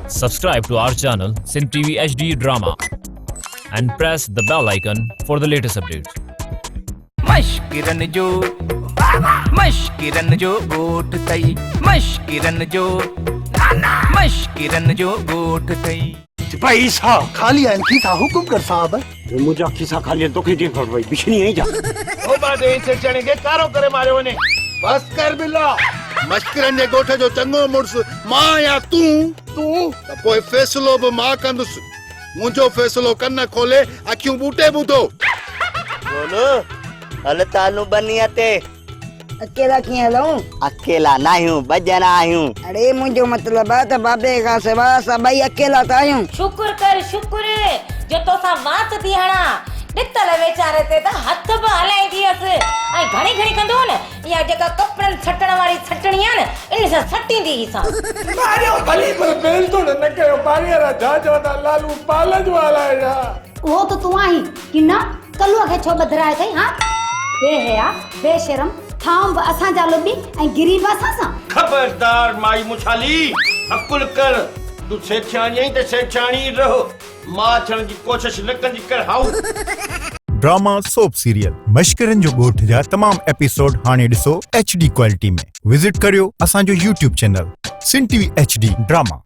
Subscribe to our channel Sin TV HD Drama and press the bell icon for the latest updates. मश्किरन जो गोट तई मश्किरन जो गोट तई सिपाही साहब खाली आणखी सा हुकुम कर साहब मुझा खिसा खाली तो के दिन पर भाई बिछनी ही जा ओ बादे से चने के कारो करे मारे वने बस कर बिल्ला मश्किरन ने गोठे जो चंगो मुर्स मां या तू त कोई फैसलो ब मां कंदुस मुंजो फैसलो कन्न खोले अखियूं बूटे बुधो बोलो हल तालू बनियाते अकेला किए हलूं? अकेला नहीं हूँ बजना आयूं। अरे मुझो मतलब है तो बाबे का सिवा सभई अकेला तो आयूं। शुक्र कर शुक्र जो तो सा वात थी हणा डितल वेचारे ते त हथ ब हलाई दियस ऐं घणी घणी कंदो न या जेका कपड़न छटण वाली छटणिया न इन से छटींदी ही सा मारियो भली पर बेल तो न कयो मारिया जाजो ना लालू पालज वाला है या वो तो तू आई कि ना कलुआ के छो बदराए थई हां बेहया बेशरम थाम असा जा लोबी ऐं गिरीब असा सा खबरदार माई मुछाली अकुल कर तू सेठानी आई ते सेठानी रहो मां थण जी कोशिश न कंदी कर हाउ ड्रामा सोप सीरियल मश्किरन जो गोठ जा तमाम एपिसोड हाने ॾिसो HD क्वालिटी में विजिट करियो असांजो YouTube चैनल सिन TV HD ड्रामा।